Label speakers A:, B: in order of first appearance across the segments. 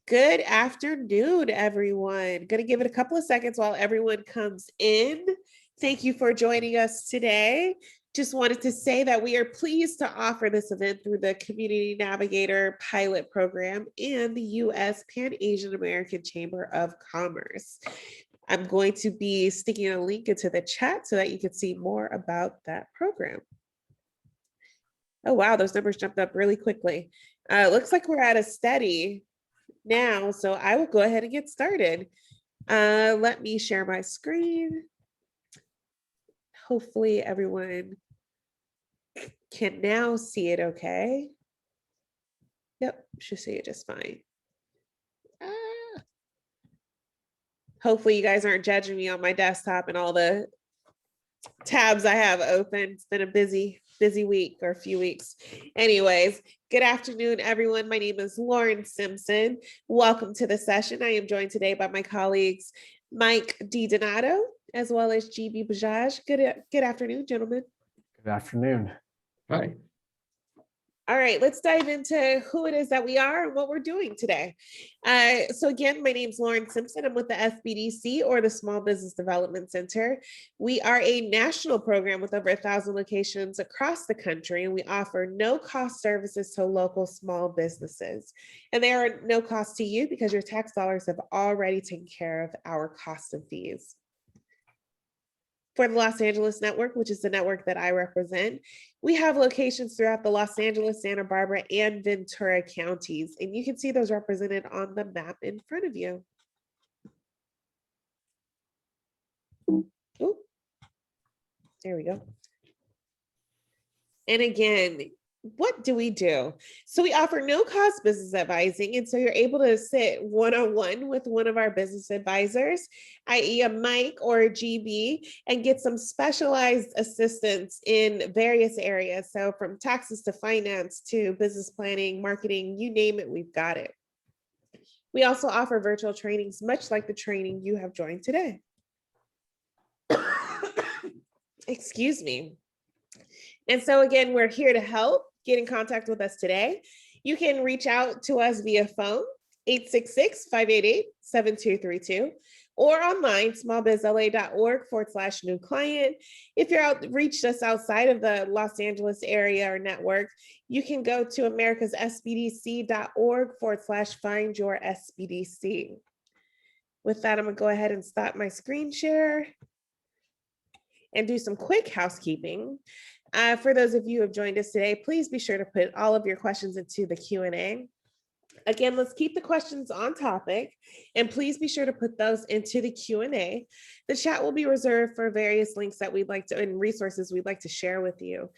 A: Good afternoon, everyone. Going to give it a couple of seconds while everyone comes in. Thank you for joining us today. Just wanted to say that we are pleased to offer this event through the Community Navigator Pilot Program and the U.S. Pan-Asian American Chamber of Commerce. I'm going to be sticking a link into the chat so that you can see more about that program. Oh, wow, those numbers jumped up really quickly. It looks like we're at a steady now, so I will go ahead and get started. Let me share my screen. Hopefully everyone can now see it okay. Yep, should see it just fine. Hopefully you guys aren't judging me on my desktop and all the tabs I have open. It's been a busy week or a few weeks. Anyways, good afternoon, everyone. My name is Lauren Simpson. Welcome to the session. I am joined today by my colleagues, Mike DiDonato, as well as GB Bajaj. Good afternoon, gentlemen.
B: Good afternoon.
C: Hi.
A: All right, let's dive into who it is that we are and what we're doing today. So again, my name is Lauren Simpson. I'm with the SBDC, or the Small Business Development Center. We are a national program with over 1,000 locations across the country, and we offer no-cost services to local small businesses. And they are no cost to you because your tax dollars have already taken care of our costs and fees. For the Los Angeles network, which is the network that I represent, we have locations throughout the Los Angeles, Santa Barbara, and Ventura counties, and you can see those represented on the map in front of you. Ooh. There we go. And again, what do we do? So we offer no-cost business advising, and so you're able to sit one-on-one with one of our business advisors, i.e. a Mike or a GB, and get some specialized assistance in various areas. So from taxes to finance to business planning, marketing, you name it, we've got it. We also offer virtual trainings, much like the training you have joined today. Excuse me. And so again, we're here to help. Get in contact with us today. You can reach out to us via phone, 866-588-7232, or online, smallbizla.org/new client. If you're reached us outside of the Los Angeles area or network, you can go to americassbdc.org/find your SBDC. With that, I'm gonna go ahead and stop my screen share and do some quick housekeeping. For those of you who have joined us today, please be sure to put all of your questions into the Q&A. Again, let's keep the questions on topic, and please be sure to put those into the Q&A. The chat will be reserved for various links that we'd like to, and resources we'd like to share with you.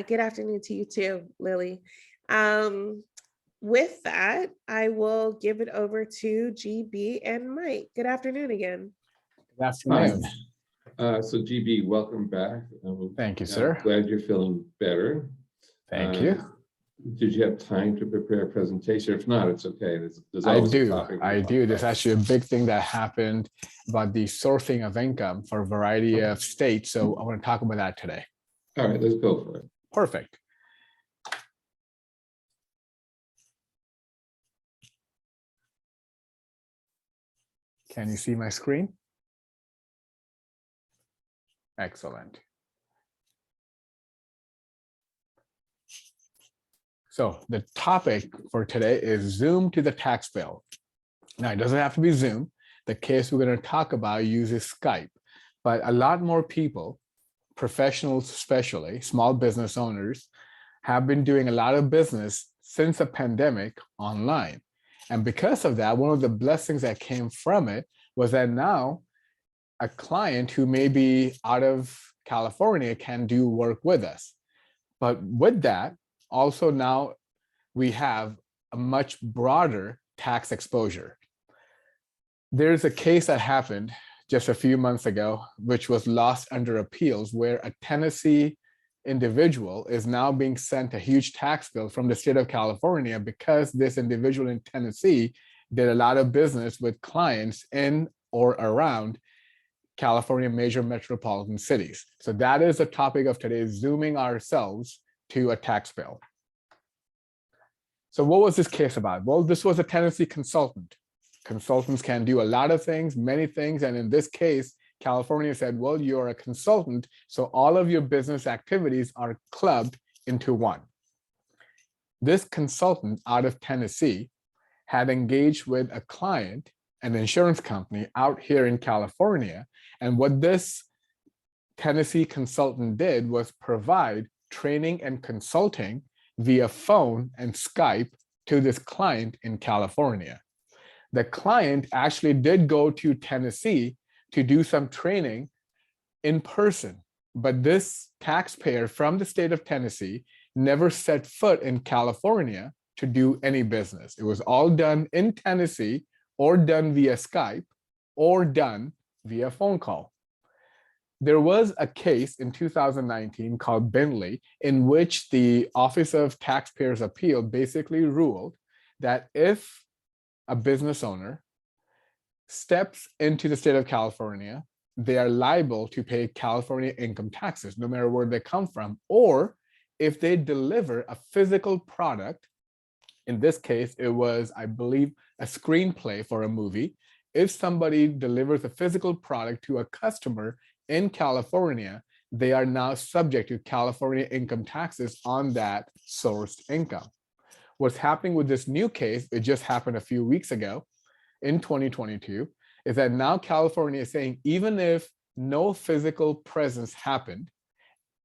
A: Good afternoon to you too, Lily. With that, I will give it over to GB and Mike. Good afternoon again.
B: Good afternoon.
C: Hi. So GB, welcome back.
B: Thank you, sir.
C: Glad you're feeling better.
B: Thank you.
C: Did you have time to prepare a presentation? If not, it's okay. There's
B: I
C: always a
B: do.
C: topic
B: I do. There's actually a big thing that happened about the sourcing of income for a variety of states. So I want to talk about that today.
C: All right, let's go for it.
B: Perfect. Can you see my screen? Excellent. So the topic for today is Zoom to the tax bill. Now, it doesn't have to be Zoom. The case we're going to talk about uses Skype, but a lot more people, professionals especially, small business owners, have been doing a lot of business since the pandemic online. And because of that, one of the blessings that came from it was that now a client who may be out of California can do work with us. But with that, also now we have a much broader tax exposure. There's a case that happened just a few months ago, which was lost under appeals, where a Tennessee individual is now being sent a huge tax bill from the state of California because this individual in Tennessee did a lot of business with clients in or around California major metropolitan cities. So that is the topic of today, zooming ourselves to a tax bill. So what was this case about? Well, this was a Tennessee consultant. Consultants can do a lot of things, many things. And in this case, California said, well, you're a consultant, so all of your business activities are clubbed into one. This consultant out of Tennessee had engaged with a client, an insurance company out here in California. And what this Tennessee consultant did was provide training and consulting via phone and Skype to this client in California. The client actually did go to Tennessee to do some training in person, but this taxpayer from the state of Tennessee never set foot in California to do any business. It was all done in Tennessee or done via Skype or done via phone call. There was a case in 2019 called Bentley, in which the Office of Taxpayers Appeal basically ruled that if a business owner steps into the state of California, they are liable to pay California income taxes, no matter where they come from, or if they deliver a physical product. In this case, it was, I believe, a screenplay for a movie. If somebody delivers a physical product to a customer in California, they are now subject to California income taxes on that sourced income. What's happening with this new case, it just happened a few weeks ago in 2022, is that now California is saying, even if no physical presence happened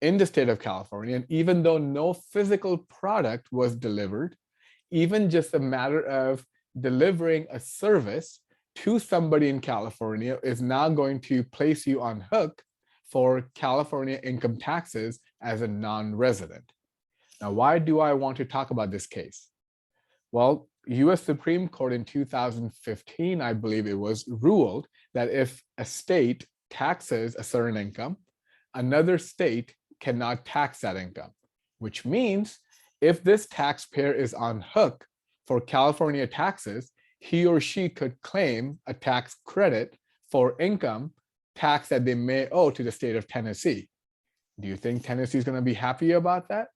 B: in the state of California, and even though no physical product was delivered, even just a matter of delivering a service to somebody in California is now going to place you on hook for California income taxes as a non-resident. Now, why do I want to talk about this case? Well, US Supreme Court in 2015, I believe it was, ruled that if a state taxes a certain income, another state cannot tax that income, which means if this taxpayer is on hook for California taxes, he or she could claim a tax credit for income tax that they may owe to the state of Tennessee. Do you think Tennessee is going to be happy about that?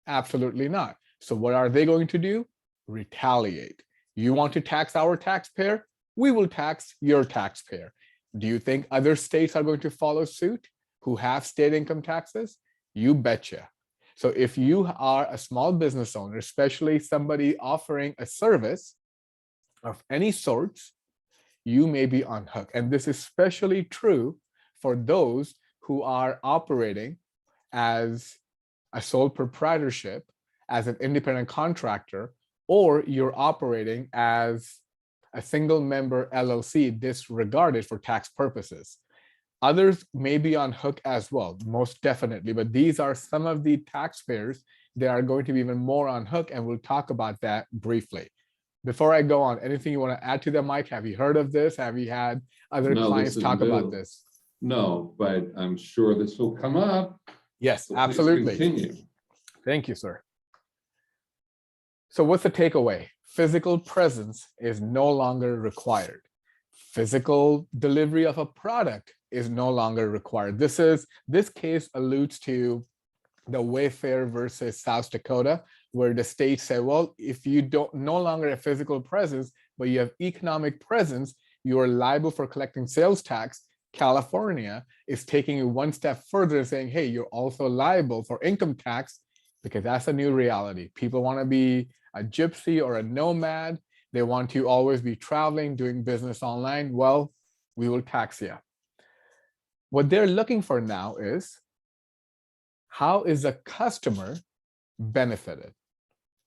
B: Absolutely not. So what are they going to do? Retaliate. You want to tax our taxpayer? We will tax your taxpayer. Do you think other states are going to follow suit who have state income taxes? You betcha. So if you are a small business owner, especially somebody offering a service of any sorts, you may be on hook. And this is especially true for those who are operating as a sole proprietorship, as an independent contractor, or you're operating as a single member LLC disregarded for tax purposes. Others may be on hook as well, most definitely, but these are some of the taxpayers that are going to be even more on hook, and we'll talk about that briefly. Before I go on, anything you want to add to that, Mike? Have you heard of this? Have you had other clients talk about this?
C: No, but I'm sure this will come up.
B: Yes,
C: So
B: absolutely.
C: continue.
B: Thank you, sir. So what's the takeaway? Physical presence is no longer required. Physical delivery of a product is no longer required. This case alludes to the Wayfair versus South Dakota, where the state said, well, if you don't no longer have physical presence, but you have economic presence, you are liable for collecting sales tax. California is taking it one step further and saying, hey, you're also liable for income tax, because that's a new reality. People want to be a gypsy or a nomad. They want to always be traveling, doing business online. Well, we will tax you. What they're looking for now is, how is a customer benefited?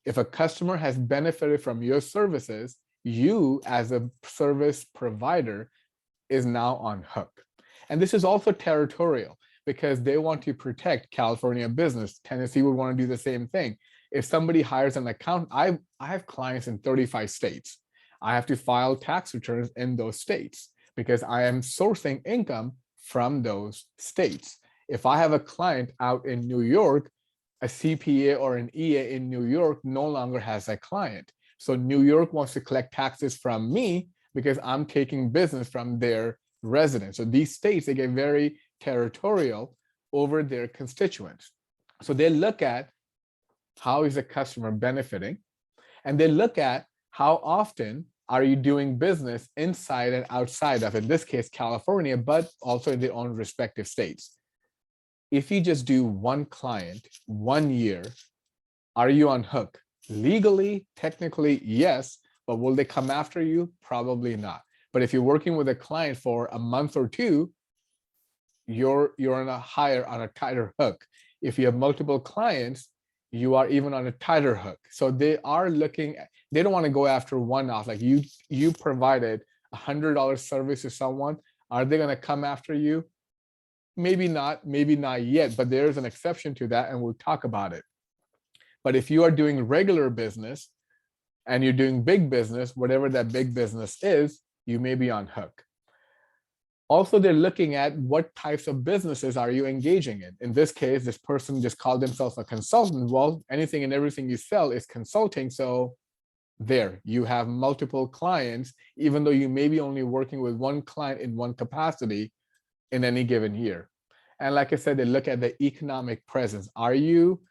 B: If a customer has benefited from your services, you as a service provider is now on hook. And this is also territorial, because they want to protect California business. Tennessee would want to do the same thing. If somebody hires an accountant, I have clients in 35 states. I have to file tax returns in those states because I am sourcing income from those states. If I have a client out in New York, a CPA or an EA in New York no longer has a client. So New York wants to collect taxes from me because I'm taking business from their residents. So these states, they get very territorial over their constituents. So they look at, how is the customer benefiting? And they look at how often are you doing business inside and outside of, in this case, California, but also in their own respective states. If you just do one client 1 year, are you on hook? Legally, technically, yes, but will they come after you? Probably not. But if you're working with a client for a month or two, you're on a tighter hook. If you have multiple clients, you are even on a tighter hook. So they are looking, they don't want to go after one off. Like you provided $100 service to someone. Are they going to come after you? Maybe not yet, but there's an exception to that, and we'll talk about it. But if you are doing regular business and you're doing big business, whatever that big business is, you may be on hook. Also, they're looking at what types of businesses are you engaging in. In this case, this person just called themselves a consultant. Well, anything and everything you sell is consulting. So there, you have multiple clients, even though you may be only working with one client in one capacity in any given year. And like I said, they look at the economic presence. Are you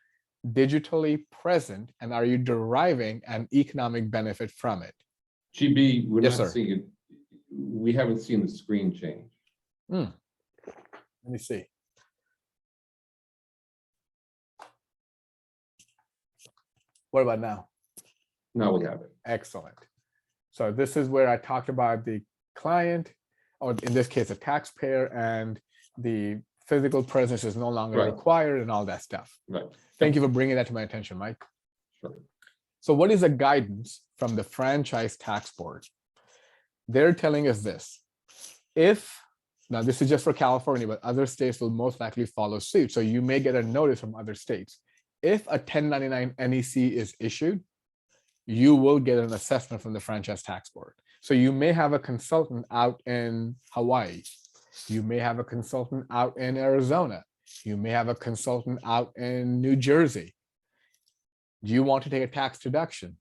B: digitally present, and are you deriving an economic benefit from it?
C: GB, we're
B: Yes,
C: not
B: sir.
C: seeing it. We haven't seen the screen change.
B: Let me see. What about now?
C: Now we have it.
B: Excellent. So this is where I talked about the client, or in this case, a taxpayer, and the physical presence is no longer
C: Right.
B: required and all that stuff.
C: Right.
B: Thank you for bringing that to my attention, Mike.
C: Sure.
B: So what is the guidance from the Franchise Tax Board? They're telling us this. Now this is just for California, but other states will most likely follow suit. So you may get a notice from other states. If a 1099 NEC is issued, you will get an assessment from the Franchise Tax Board. So you may have a consultant out in Hawaii. You may have a consultant out in Arizona. You may have a consultant out in New Jersey. Do you want to take a tax deduction?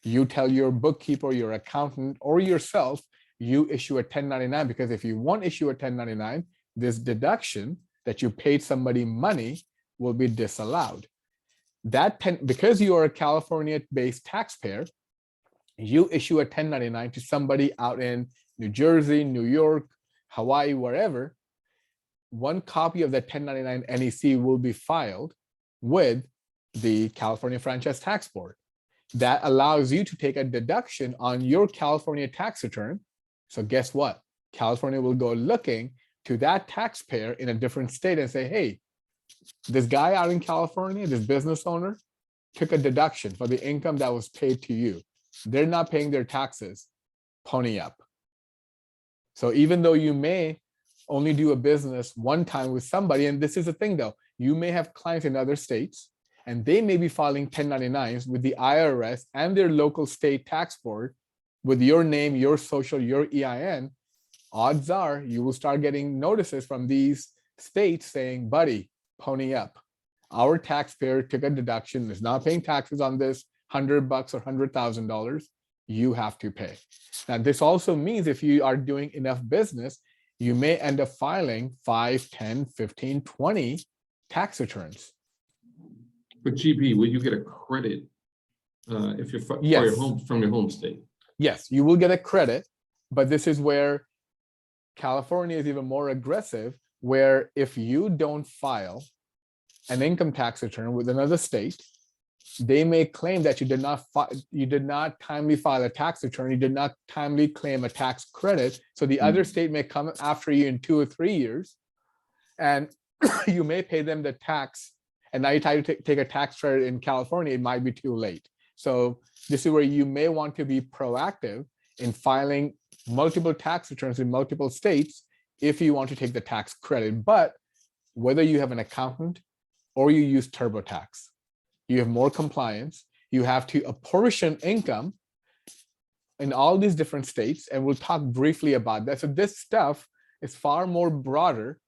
B: You tell your bookkeeper, your accountant, or yourself, you issue a 1099, because if you won't issue a 1099, this deduction that you paid somebody money will be disallowed. Because you are a California-based taxpayer, you issue a 1099 to somebody out in New Jersey, New York, Hawaii, wherever. One copy of that 1099 NEC will be filed with the California Franchise Tax Board. That allows you to take a deduction on your California tax return. So guess what? California will go looking to that taxpayer in a different state and say, hey, this guy out in California, this business owner, took a deduction for the income that was paid to you. They're not paying their taxes. Pony up. So even though you may only do a business one time with somebody, and this is the thing though, you may have clients in other states, and they may be filing 1099s with the IRS and their local state tax board with your name, your social, your EIN. Odds are you will start getting notices from these states saying, buddy, pony up. Our taxpayer took a deduction, is not paying taxes on this $100 or $100,000. You have to pay. Now, this also means if you are doing enough business, you may end up filing 5, 10, 15, 20 tax returns.
C: But GB, will you get a credit if you're for
B: Yes.
C: your home, from your home state?
B: Yes, you will get a credit, but this is where California is even more aggressive, where if you don't file an income tax return with another state, they may claim that you did not timely file a tax return, you did not timely claim a tax credit. So the other state may come after you in 2 or 3 years, and you may pay them the tax. And now you try to take a tax credit in California, it might be too late. So this is where you may want to be proactive in filing multiple tax returns in multiple states if you want to take the tax credit. But whether you have an accountant or you use TurboTax, you have more compliance. You have to apportion income in all these different states, and we'll talk briefly about that. So this stuff is far more broader,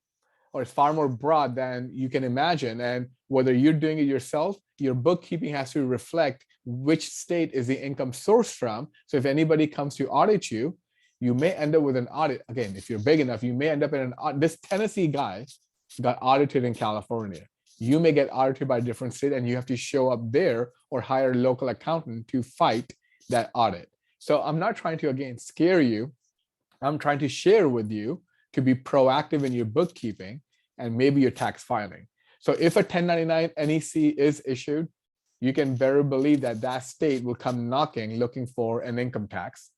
B: or it's far more broad than you can imagine. And whether you're doing it yourself, your bookkeeping has to reflect which state is the income source from. So if anybody comes to audit you, you may end up with an audit. Again, if you're big enough, you may end up in an audit. This Tennessee guy got audited in California. You may get audited by a different state and you have to show up there or hire a local accountant to fight that audit. So I'm not trying to, again, scare you. I'm trying to share with you to be proactive in your bookkeeping and maybe your tax filing. So if a 1099 NEC is issued, you can better believe that that state will come knocking looking for an income tax.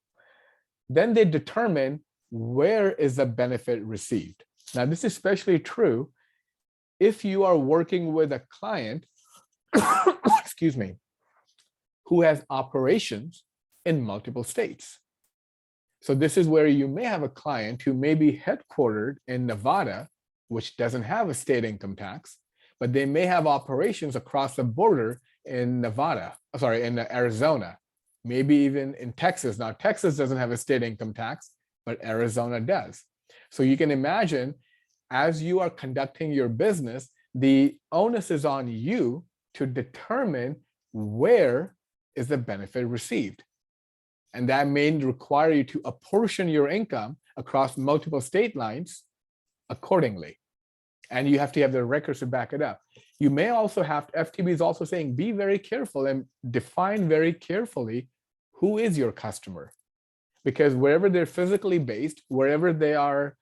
B: Then they determine where is the benefit received. Now, this is especially true if you are working with a client, excuse me, who has operations in multiple states. So this is where you may have a client who may be headquartered in Nevada, which doesn't have a state income tax, but they may have operations across the border in in Arizona, maybe even in Texas. Now, Texas doesn't have a state income tax, but Arizona does. So you can imagine, as you are conducting your business, the onus is on you to determine where is the benefit received. And that may require you to apportion your income across multiple state lines accordingly. And you have to have the records to back it up. You may also have, FTB is also saying, be very careful and define very carefully who is your customer. Because wherever they're physically based, wherever they are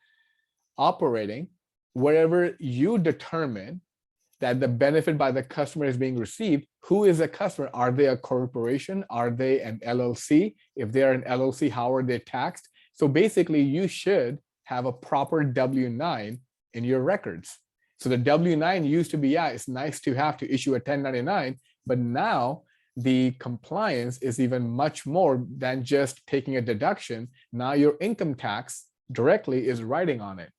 B: operating, wherever you determine that the benefit by the customer is being received, who is a customer? Are they a corporation? Are they an LLC? If they're an LLC, how are they taxed? So basically, you should have a proper W-9 in your records. So the W-9 used to be, yeah, it's nice to have to issue a 1099, but now the compliance is even much more than just taking a deduction. Now your income tax directly is writing on it.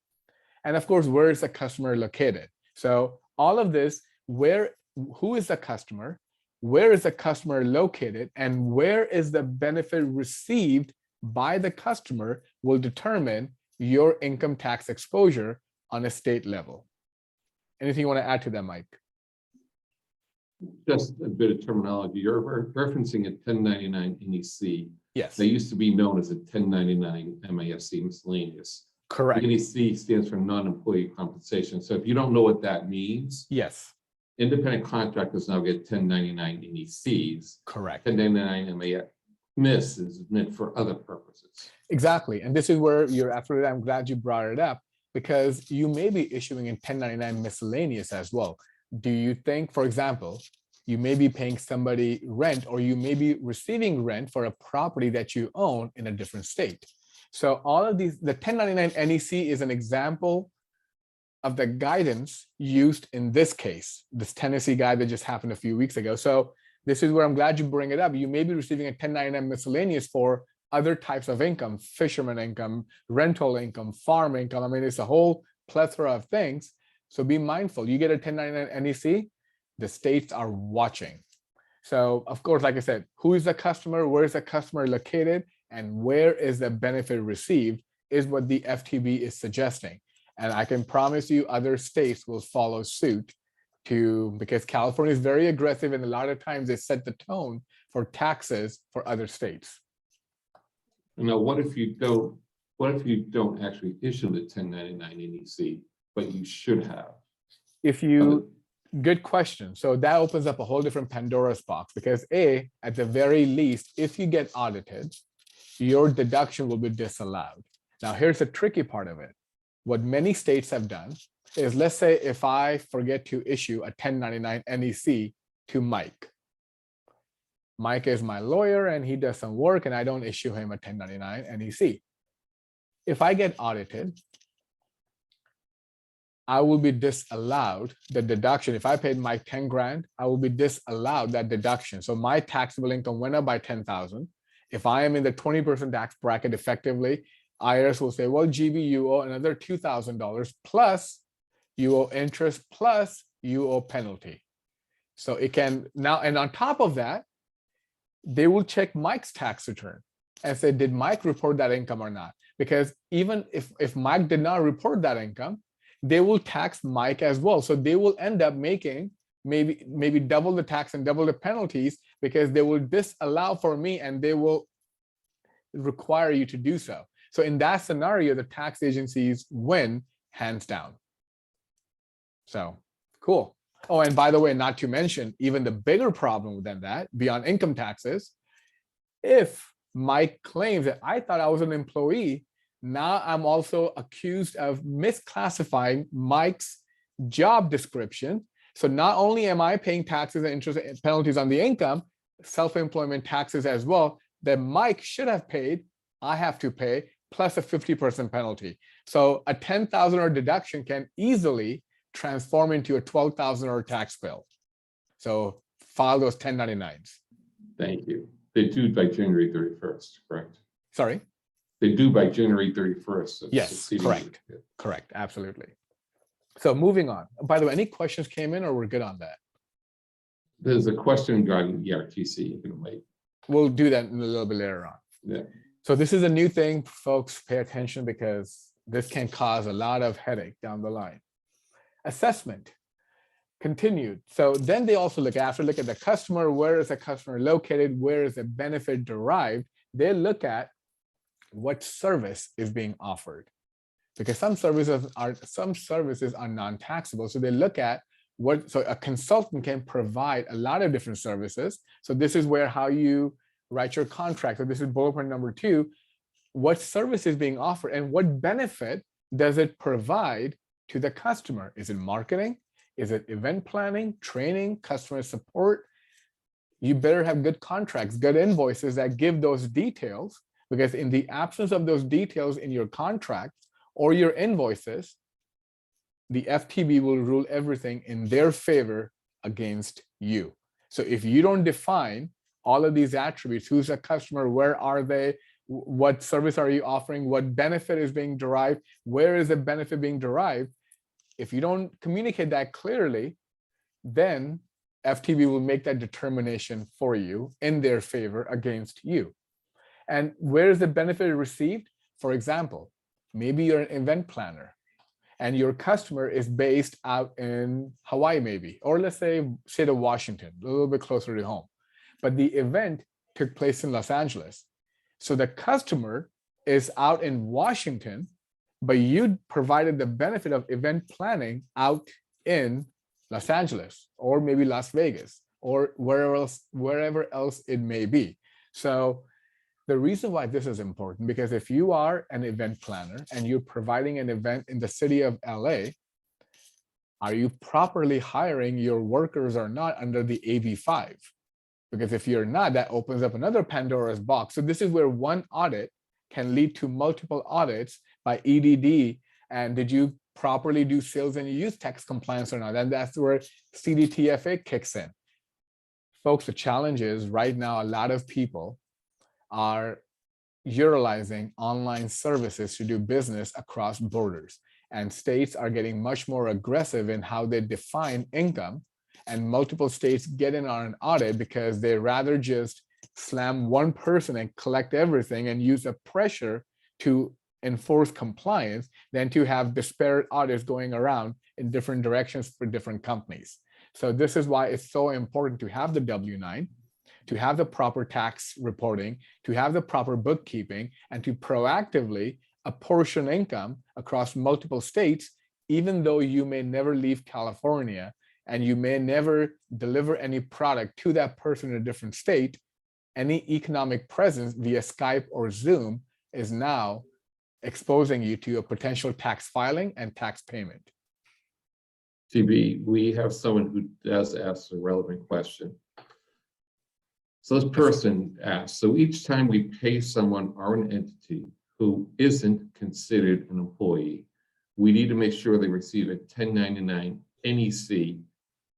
B: And of course, where is the customer located? So all of this, who is the customer, where is the customer located, and where is the benefit received by the customer will determine your income tax exposure on a state level. Anything you want to add to that, Mike?
C: Just a bit of terminology. You're referencing a 1099 NEC.
B: Yes.
C: They used to be known as a 1099 MASC miscellaneous.
B: Correct.
C: NEC stands for non-employee compensation. So if you don't know what that means,
B: Yes.
C: independent contractors now get 1099 NECs.
B: Correct.
C: 1099 MAS is meant for other purposes.
B: Exactly. And this is where you're absolutely, I'm glad you brought it up, because you may be issuing in 1099 miscellaneous as well. Do you think, for example, you may be paying somebody rent, or you may be receiving rent for a property that you own in a different state? So all of these, the 1099 NEC is an example of the guidance used in this case, this Tennessee guide that just happened a few weeks ago. So this is where I'm glad you bring it up. You may be receiving a 1099 miscellaneous for other types of income, fisherman income, rental income, farm income. I mean, it's a whole plethora of things. So be mindful. You get a 1099 NEC, the states are watching. So of course, like I said, who is the customer? Where is the customer located? And where is the benefit received is what the FTB is suggesting. And I can promise you other states will follow suit because California is very aggressive, and a lot of times they set the tone for taxes for other states.
C: Now, what if you don't actually issue the 1099 NEC, but you should have?
B: Good question. So that opens up a whole different Pandora's box, because at the very least, if you get audited, your deduction will be disallowed. Now, here's the tricky part of it. What many states have done is, let's say if I forget to issue a 1099 NEC to Mike. Mike is my lawyer and he does some work, and I don't issue him a 1099 NEC. If I get audited, I will be disallowed the deduction. If I paid Mike 10 grand, I will be disallowed that deduction. So my taxable income went up by 10,000. If I am in the 20% tax bracket effectively, IRS will say, well, GB, you owe another $2,000 plus you owe interest plus you owe penalty. So it can now, and on top of that, they will check Mike's tax return and say, did Mike report that income or not? Because even if Mike did not report that income, they will tax Mike as well. So they will end up making maybe double the tax and double the penalties, because they will disallow for me and they will require you to do so. So in that scenario, the tax agencies win hands down. So cool. Oh, and by the way, not to mention, even the bigger problem than that, beyond income taxes, if Mike claims that I thought I was an employee, now I'm also accused of misclassifying Mike's job description. So not only am I paying taxes and interest and penalties on the income, self-employment taxes as well, that Mike should have paid, I have to pay, plus a 50% penalty. So a $10,000 deduction can easily transform into a $12,000 tax bill. So file those 1099s.
C: Thank you. They do by January 31st, correct?
B: Sorry?
C: They do by January 31st. of
B: Yes,
C: succeeding
B: correct.
C: year.
B: Correct, absolutely. So moving on. By the way, any questions came in or we're good on that?
C: There's a question regarding ERTC. You can wait.
B: We'll do that in a little bit later on.
C: Yeah.
B: So this is a new thing, folks, pay attention because this can cause a lot of headache down the line. Assessment, continued. So then they also look at the customer, where is the customer located, where is the benefit derived? They look at what service is being offered. Because some services are non-taxable. So they look at so a consultant can provide a lot of different services. So this is where how you write your contract. So this is bullet point number 2. What service is being offered and what benefit does it provide to the customer? Is it marketing? Is it event planning, training, customer support? You better have good contracts, good invoices that give those details, because in the absence of those details in your contracts or your invoices, the FTB will rule everything in their favor against you. So if you don't define all of these attributes, who's a customer, where are they, what service are you offering, what benefit is being derived, where is the benefit being derived, if you don't communicate that clearly, then FTB will make that determination for you in their favor against you. And where is the benefit received? For example, maybe you're an event planner and your customer is based out in Hawaii, maybe, or let's say state of Washington, a little bit closer to home. But the event took place in Los Angeles. So the customer is out in Washington, but you provided the benefit of event planning out in Los Angeles, or maybe Las Vegas, or wherever else it may be. So the reason why this is important, because if you are an event planner and you're providing an event in the city of LA, are you properly hiring your workers or not under the AB5? Because if you're not, that opens up another Pandora's box. So this is where one audit can lead to multiple audits by EDD. And did you properly do sales and use tax compliance or not? And that's where CDTFA kicks in. Folks, the challenge is right now, a lot of people are utilizing online services to do business across borders. And states are getting much more aggressive in how they define income. And multiple states get in on an audit because they rather just slam one person and collect everything and use the pressure to enforce compliance than to have disparate audits going around in different directions for different companies. So this is why it's so important to have the W-9, to have the proper tax reporting, to have the proper bookkeeping, and to proactively apportion income across multiple states, even though you may never leave California and you may never deliver any product to that person in a different state. Any economic presence via Skype or Zoom is now exposing you to a potential tax filing and tax payment.
C: TB, we have someone who does ask a relevant question. So this person asks, so each time we pay someone or an entity who isn't considered an employee, we need to make sure they receive a 1099 NEC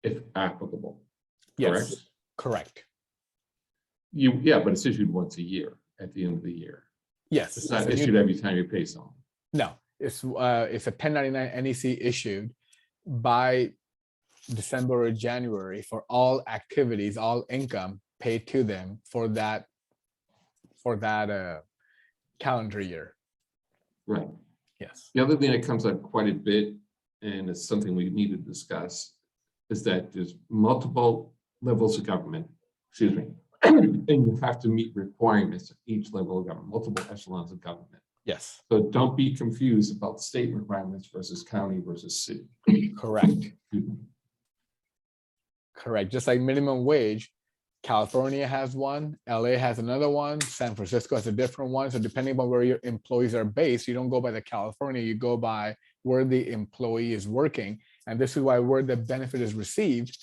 C: if applicable.
B: Yes,
C: correct?
B: correct.
C: Yeah, but it's issued once a year at the end of the year.
B: Yes.
C: It's not issued every time you pay someone.
B: No, it's a 1099 NEC issued by December or January for all activities, all income paid to them for that calendar year.
C: Right.
B: Yes.
C: The other thing that comes up quite a bit, and it's something we need to discuss, is that there's multiple levels of government, excuse me, and you have to meet requirements at each level of government, multiple echelons of government.
B: Yes.
C: So don't be confused about state requirements versus county versus city.
B: Correct. Correct. Just like minimum wage, California has one, LA has another one, San Francisco has a different one. So depending on where your employees are based, you don't go by the California, you go by where the employee is working. And this is why where the benefit is received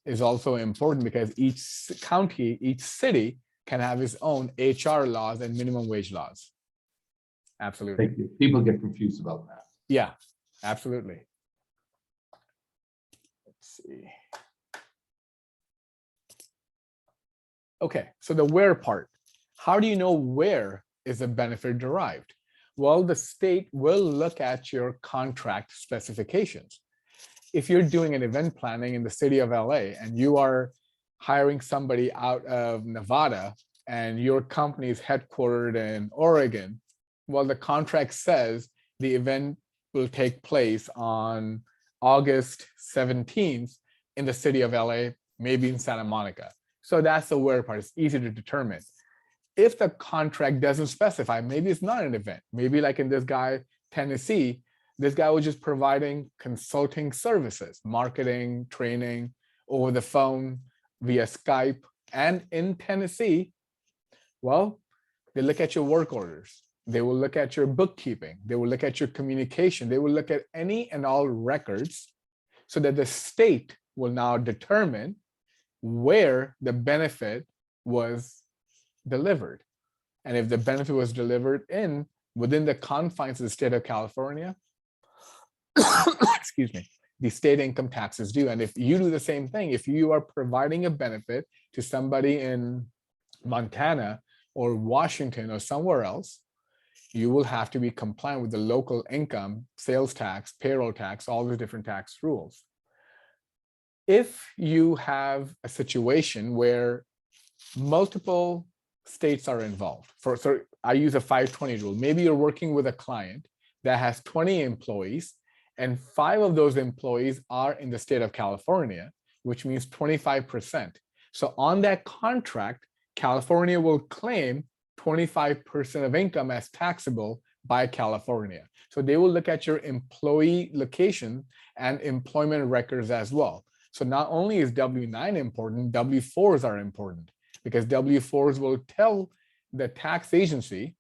B: is also important, because each county, each city can have its own HR laws and minimum wage laws. Absolutely.
C: Thank you. People get confused about that.
B: Yeah, absolutely. Let's see. Okay, so the where part. How do you know where is the benefit derived? Well, the state will look at your contract specifications. If you're doing an event planning in the city of LA and you are hiring somebody out of Nevada and your company is headquartered in Oregon, well, the contract says the event will take place on August 17th in the city of LA, maybe in Santa Monica. So that's the where part. It's easy to determine. If the contract doesn't specify, maybe it's not an event. Maybe like in this guy, Tennessee, this guy was just providing consulting services, marketing, training over the phone, via Skype, and in Tennessee. Well, they look at your work orders. They will look at your bookkeeping. They will look at your communication. They will look at any and all records so that the state will now determine where the benefit was delivered. And if the benefit was delivered within the confines of the state of California, excuse me, the state income tax is due. And if you do the same thing, if you are providing a benefit to somebody in Montana or Washington or somewhere else, you will have to be compliant with the local income, sales tax, payroll tax, all the different tax rules. If you have a situation where multiple states are involved, so I use a 520 rule. Maybe you're working with a client that has 20 employees and 5 of those employees are in the state of California, which means 25%. So on that contract, California will claim 25% of income as taxable by California. So they will look at your employee location and employment records as well. So not only is W-9 important, W-4s are important, because W-4s will tell the tax agency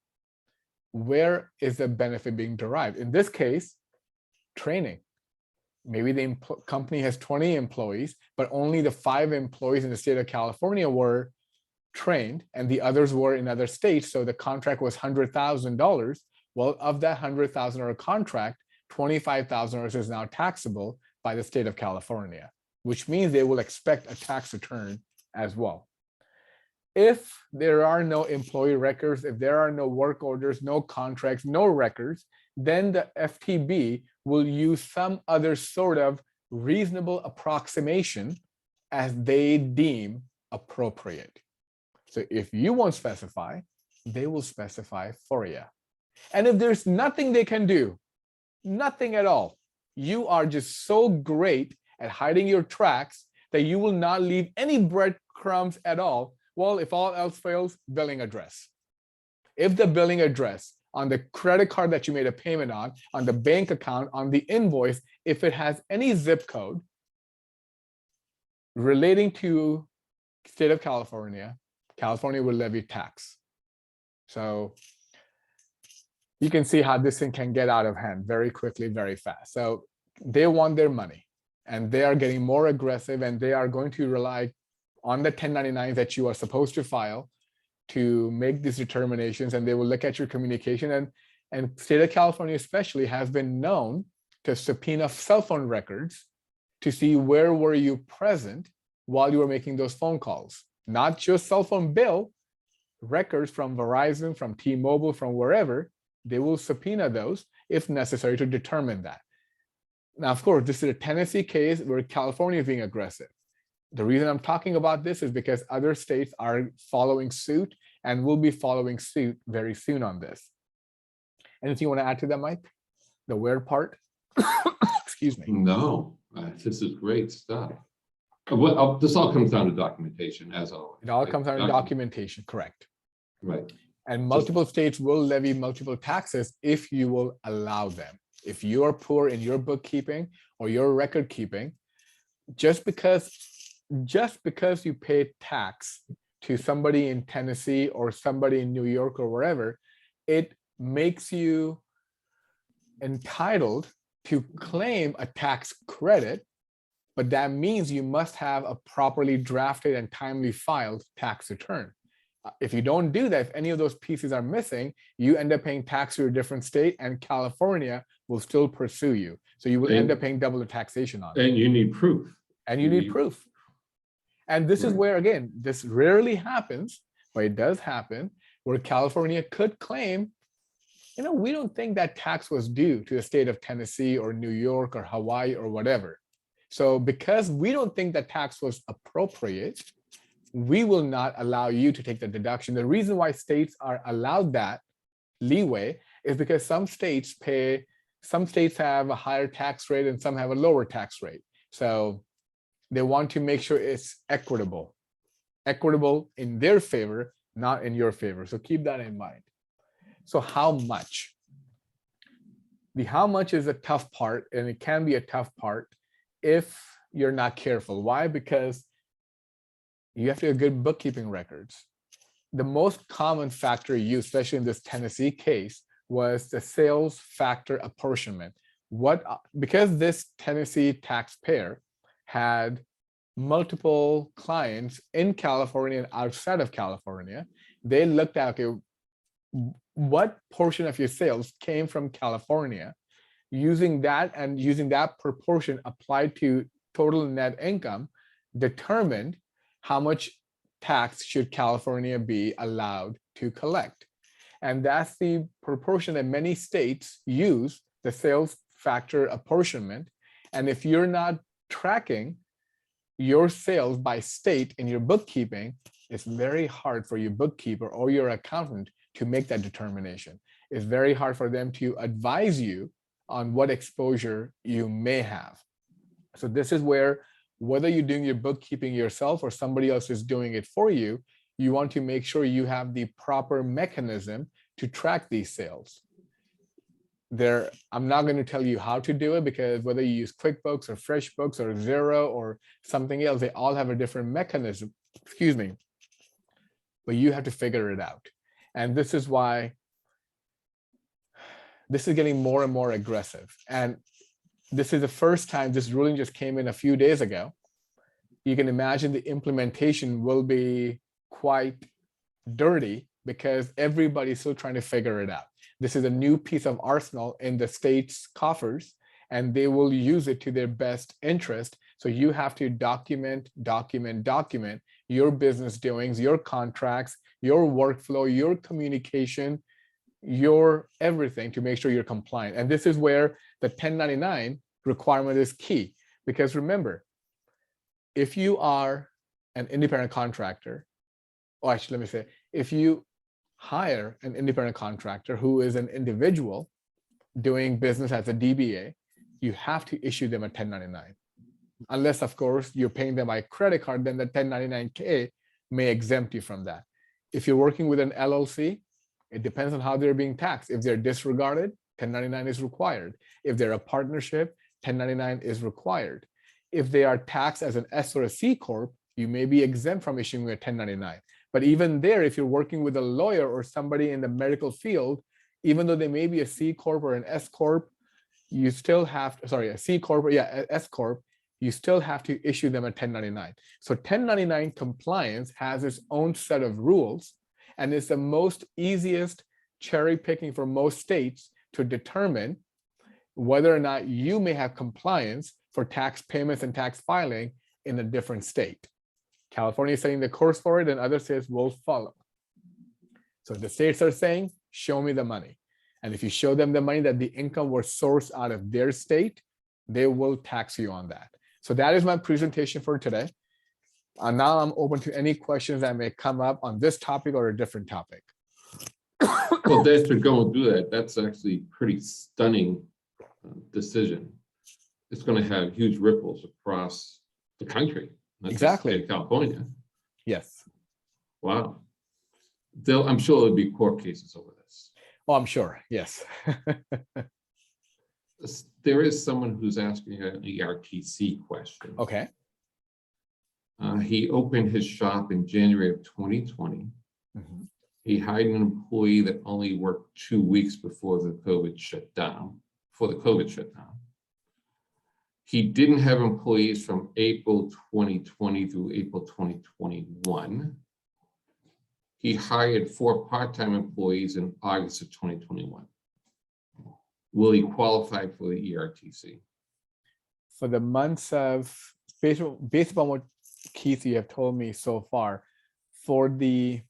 B: where is the benefit being derived. In this case, training. Maybe the company has 20 employees, but only the 5 employees in the state of California were trained and the others were in other states. So the contract was $100,000. Well, of that $100,000 contract, $25,000 is now taxable by the state of California, which means they will expect a tax return as well. If there are no employee records, if there are no work orders, no contracts, no records, then the FTB will use some other sort of reasonable approximation as they deem appropriate. So if you won't specify, they will specify for you. And if there's nothing they can do, nothing at all, you are just so great at hiding your tracks that you will not leave any breadcrumbs at all. Well, if all else fails, billing address. If the billing address on the credit card that you made a payment on the bank account, on the invoice, if it has any zip code relating to state of California, California will levy tax. So you can see how this thing can get out of hand very quickly, very fast. So they want their money and they are getting more aggressive, and they are going to rely on the 1099 that you are supposed to file to make these determinations, and they will look at your communication. And state of California especially has been known to subpoena cell phone records to see where were you present while you were making those phone calls. Not just cell phone bill records from Verizon, from T-Mobile, from wherever. They will subpoena those if necessary to determine that. Now, of course, this is a Tennessee case where California is being aggressive. The reason I'm talking about this is because other states are following suit and will be following suit very soon on this. Anything you want to add to that, Mike? The where part? Excuse me.
C: No, this is great stuff. Well, this all comes down to documentation, as always.
B: It all comes down to documentation, correct.
C: Right.
B: And multiple states will levy multiple taxes if you will allow them. If you are poor in your bookkeeping or your record keeping, just because just because you pay tax to somebody in Tennessee or somebody in New York or wherever, it makes you entitled to claim a tax credit, but that means you must have a properly drafted and timely filed tax return. If you don't do that, if any of those pieces are missing, you end up paying tax to a different state, and California will still pursue you. So you will end up paying double the taxation on it.
C: And you need proof.
B: And you need proof. And this is where, again, this rarely happens, but it does happen, where California could claim, we don't think that tax was due to the state of Tennessee or New York or Hawaii or whatever. So because we don't think that tax was appropriate, we will not allow you to take the deduction. The reason why states are allowed that leeway is because some states have a higher tax rate and some have a lower tax rate. So they want to make sure it's equitable in their favor, not in your favor. So keep that in mind. So how much? The how much is a tough part, and it can be a tough part if you're not careful. Why? Because you have to have good bookkeeping records. The most common factor used, especially in this Tennessee case, was the sales factor apportionment. Because this Tennessee taxpayer had multiple clients in California and outside of California, they looked at, okay, what portion of your sales came from California? Using that proportion applied to total net income, determined how much tax should California be allowed to collect. And that's the proportion that many states use, the sales factor apportionment. And if you're not tracking your sales by state in your bookkeeping, it's very hard for your bookkeeper or your accountant to make that determination. It's very hard for them to advise you on what exposure you may have. So this is where, whether you're doing your bookkeeping yourself or somebody else is doing it for you, you want to make sure you have the proper mechanism to track these sales. I'm not going to tell you how to do it, because whether you use QuickBooks or FreshBooks or Xero or something else, they all have a different mechanism, but you have to figure it out. And this is why this is getting more and more aggressive. And this is the first time this ruling just came in a few days ago. You can imagine the implementation will be quite dirty because everybody's still trying to figure it out. This is a new piece of arsenal in the state's coffers, and they will use it to their best interest. So you have to document your business doings, your contracts, your workflow, your communication, your everything, to make sure you're compliant. And this is where the 1099 requirement is key, because remember, if you are an independent contractor, or actually, let me say, if you hire an independent contractor who is an individual doing business as a DBA, you have to issue them a 1099. Unless, of course, you're paying them by credit card, then the 1099K may exempt you from that. If you're working with an LLC, it depends on how they're being taxed. If they're disregarded, 1099 is required. If they're a partnership, 1099 is required. If they are taxed as an S or a C Corp, you may be exempt from issuing a 1099. But even there, if you're working with a lawyer or somebody in the medical field, even though they may be a C Corp or an S Corp, you still have, a C Corp, S Corp, you still have to issue them a 1099. So 1099 compliance has its own set of rules, and it's the most easiest cherry picking for most states to determine whether or not you may have compliance for tax payments and tax filing in a different state. California is setting the course for it, and other states will follow. So the states are saying, show me the money. And if you show them the money that the income was sourced out of their state, they will tax you on that. So that is my presentation for today. Now I'm open to any questions that may come up on this topic or a different topic.
C: Well, they should go and do that. That's actually pretty stunning decision. It's going to have huge ripples across the country.
B: Exactly.
C: California.
B: Yes.
C: Wow. I'm sure there'll be court cases over this.
B: Oh, I'm sure. Yes.
C: There is someone who's asking an ERTC question.
B: Okay.
C: He opened his shop in January of 2020.
B: Mhm.
C: He hired an employee that only worked 2 weeks before the COVID shut down. He didn't have employees from April 2020 through April 2021. He hired 4 part-time employees in August of 2021. Will he qualify for the ERTC?
B: For the months of, based upon what Keith, you have told me so far, for the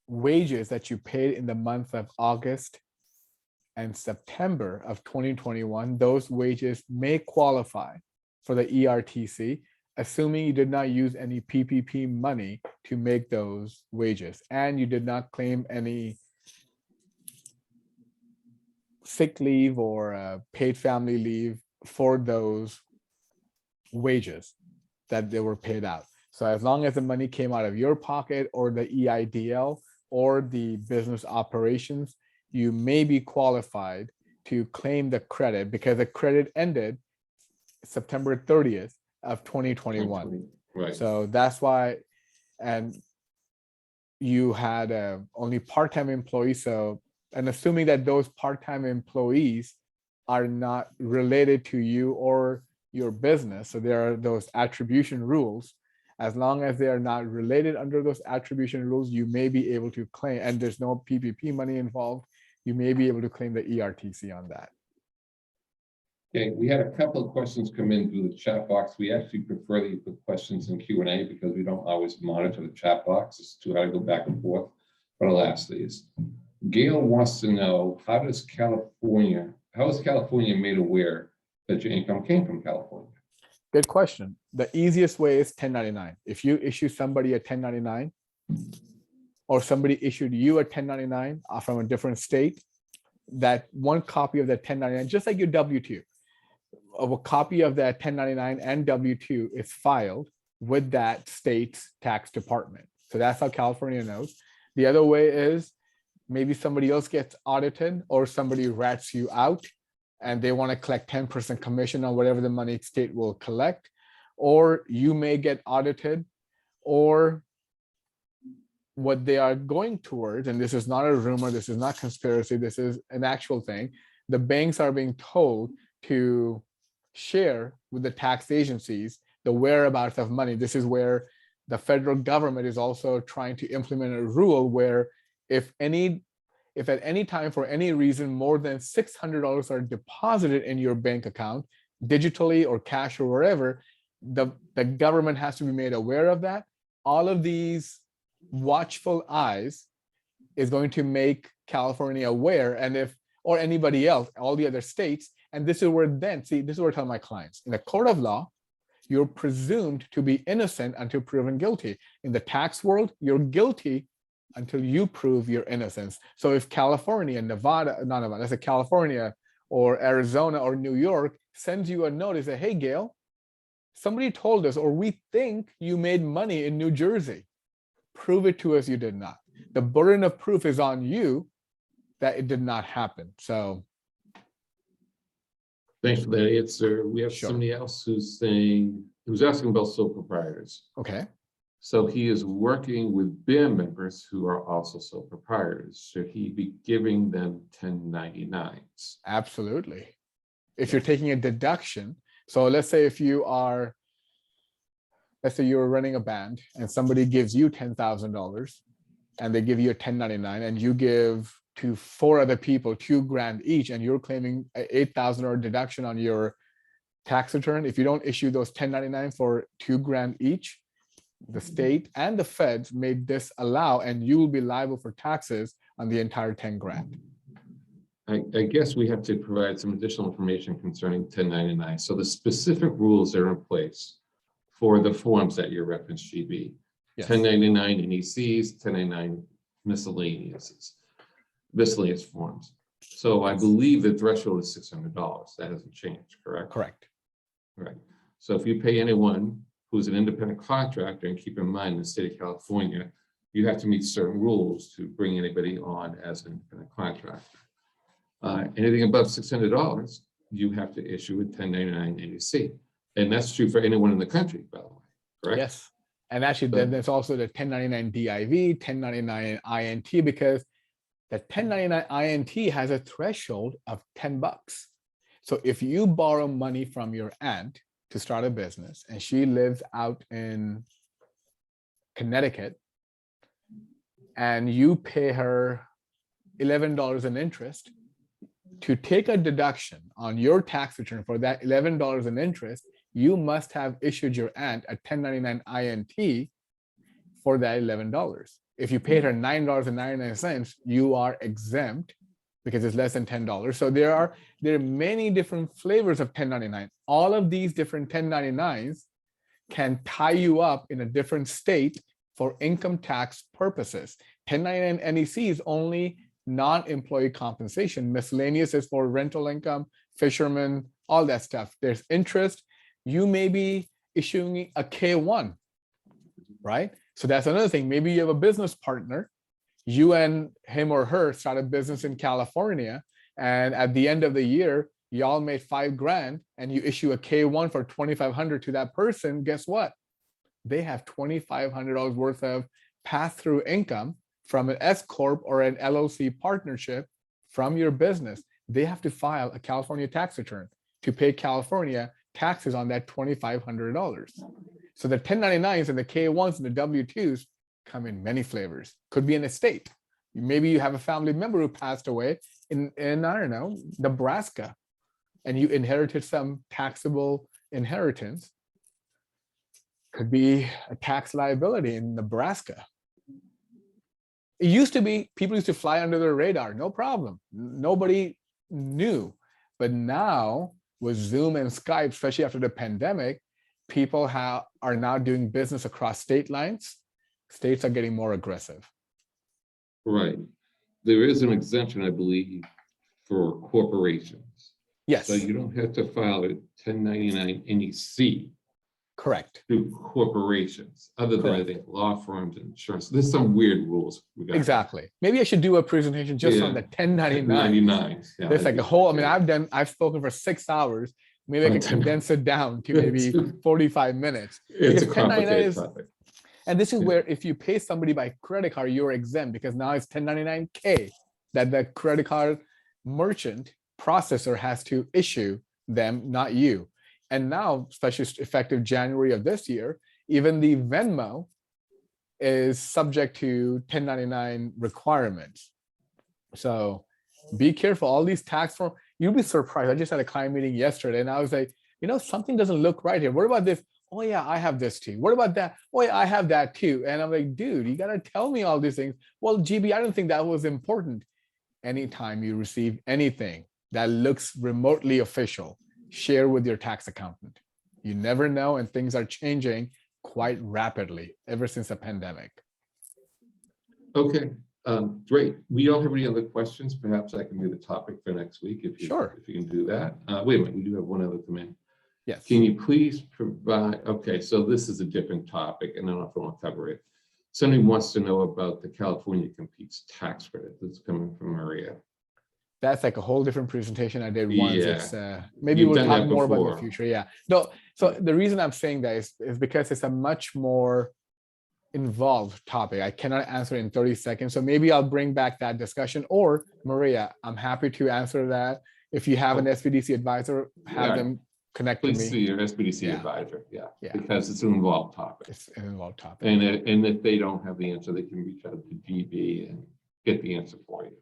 B: wages that you paid in the month of August and September of 2021, those wages may qualify for the ERTC, assuming you did not use any PPP money to make those wages and you did not claim any sick leave or paid family leave for those wages that they were paid out. So as long as the money came out of your pocket or the EIDL or the business operations, you may be qualified to claim the credit because the credit ended September 30th of 2021.
C: Right.
B: So that's why, and you had only part-time employees. So, and assuming that those part-time employees are not related to you or your business, so there are those attribution rules. As long as they are not related under those attribution rules, you may be able to claim, and there's no PPP money involved, you may be able to claim the ERTC on that.
C: Okay, we had a couple of questions come in through the chat box. We actually prefer that you put questions in Q&A because we don't always monitor the chat box. It's too hard to go back and forth, but I'll ask these. Gail wants to know, how is California made aware that your income came from California?
B: Good question. The easiest way is 1099. If you issue somebody a 1099 or somebody issued you a 1099 from a different state, that one copy of that 1099, just like your W-2, of a copy of that 1099 and W-2 is filed with that state's tax department. So that's how California knows. The other way is maybe somebody else gets audited or somebody rats you out and they want to collect 10% commission on whatever the money state will collect, or you may get audited, or what they are going towards, and this is not a rumor, this is not conspiracy, this is an actual thing, the banks are being told to share with the tax agencies the whereabouts of money. This is where the federal government is also trying to implement a rule where if at any time for any reason more than $600 are deposited in your bank account, digitally or cash or wherever, the government has to be made aware of that. All of these watchful eyes is going to make California aware, and if, or anybody else, all the other states, and this is where then, see, this is what I tell my clients. In the court of law, you're presumed to be innocent until proven guilty. In the tax world, you're guilty until you prove your innocence. So if California, let's say California or Arizona or New York sends you a notice that, hey, Gail, somebody told us, or we think you made money in New Jersey. Prove it to us you did not. The burden of proof is on you that it did not happen. So.
C: Thanks for that answer. We have somebody else who's asking about sole proprietors.
B: Okay.
C: So he is working with BIM members who are also sole proprietors. Should he be giving them 1099s?
B: Absolutely. If you're taking a deduction, so let's say if you are, let's say you're running a band and somebody gives you $10,000 and they give you a 1099 and you give to 4 other people $2,000 each and you're claiming an $8,000 deduction on your tax return. If you don't issue those 1099 for $2,000 each, the state and the feds may disallow and you will be liable for taxes on the entire $10,000.
C: I guess we have to provide some additional information concerning 1099. So the specific rules that are in place for the forms that you referenced, GB, yes. 1099 NECs, 1099 miscellaneous forms. So I believe the threshold is $600. That hasn't changed, correct?
B: Correct.
C: Right. So if you pay anyone who's an independent contractor, and keep in mind in the state of California, you have to meet certain rules to bring anybody on as an independent contractor. Anything above $600, you have to issue a 1099 NEC. And that's true for anyone in the country, by the way. correct?
B: Yes. And actually,
C: So-
B: then there's also the 1099 DIV, 1099 INT, because the 1099 INT has a threshold of $10. So if you borrow money from your aunt to start a business and she lives out in Connecticut and you pay her $11 in interest, to take a deduction on your tax return for that $11 in interest, you must have issued your aunt a 1099 INT for that $11. If you paid her $9.99, you are exempt because it's less than $10. So there are many different flavors of 1099. All of these different 1099s can tie you up in a different state for income tax purposes. 1099 NEC is only non-employee compensation. Miscellaneous is for rental income, fishermen, all that stuff. There's interest. You may be issuing a K1, right? So that's another thing. Maybe you have a business partner, you and him or her start a business in California, and at the end of the year, y'all made $5,000 and you issue a K1 for $2,500 to that person. Guess what? They have $2,500 worth of pass-through income from an S Corp or an LLC partnership from your business. They have to file a California tax return to pay California taxes on that $2,500. So the 1099s and the K1s and the W2s come in many flavors. Could be an estate. Maybe you have a family member who passed away in I don't know, Nebraska, and you inherited some taxable inheritance. Could be a tax liability in Nebraska. It used to be people used to fly under the radar, no problem. Nobody knew. But now with Zoom and Skype, especially after the pandemic, people are now doing business across state lines. States are getting more aggressive.
C: Right. There is an exemption, I believe, for corporations.
B: Yes.
C: So you don't have to file a 1099 NEC
B: Correct.
C: through corporations, other than I
B: Correct.
C: think law firms and insurance. There's some weird rules. We got
B: Exactly. Maybe I should do a presentation just on the 1099.
C: 1099s. Yeah,
B: There's like a whole, I mean,
C: yeah.
B: I've spoken for 6 hours. Maybe I can condense it down to maybe 45 minutes.
C: It's a
B: Because 1099
C: complicated
B: is,
C: topic.
B: and this is
C: Yeah.
B: where if you pay somebody by credit card, you're exempt because now it's 1099K that the credit card merchant processor has to issue them, not you. And now, especially effective January of this year, even the Venmo is subject to 1099 requirements. So be careful. All these tax forms, you'll be surprised. I just had a client meeting yesterday and I was like, you know, something doesn't look right here. What about this? Oh yeah, I have this too. What about that? Oh yeah, I have that too. And I'm like, dude, you got to tell me all these things. Well, GB, I don't think that was important. Anytime you receive anything that looks remotely official, share with your tax accountant. You never know, and things are changing quite rapidly ever since the pandemic.
C: Okay, great. We don't have any other questions. Perhaps I can do the topic for next week if you,
B: Sure.
C: if you can do that. Wait a minute, we do have one other come in.
B: Yes.
C: Can you please provide, okay, so this is a different topic and I don't know if I want to cover it. Somebody wants to know about the California Competes tax credit that's coming from Maria.
B: That's like a whole different presentation I did once.
C: Yeah.
B: It's maybe
C: You've
B: we'll
C: done
B: talk
C: that
B: more about
C: before.
B: the future. Yeah. No, so the reason I'm saying that is because it's a much more involved topic. I cannot answer it in 30 seconds. So maybe I'll bring back that discussion, or Maria, I'm happy to answer that. If you have an SBDC advisor, have
C: Yeah.
B: them connect to
C: Please see
B: me.
C: your SBDC
B: Yeah.
C: advisor, yeah,
B: Yeah.
C: because it's an involved topic.
B: It's an involved topic.
C: And if they don't have the answer, they can reach out to GB and get the answer for you.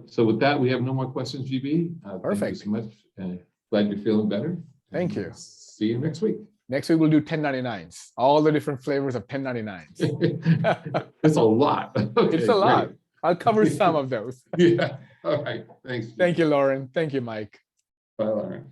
C: So with that, we have no more questions, GB.
B: Perfect.
C: Thank you so much. Glad you're feeling better.
B: Thank
C: And
B: you.
C: See you next week.
B: Next week, we'll do 1099s, all the different flavors of 1099s.
C: It's a lot. Okay,
B: It's a lot.
C: great.
B: I'll cover some of those.
C: Yeah, all right, thanks.
B: Thank you, Lauren. Thank you, Mike.
C: Bye, Lauren.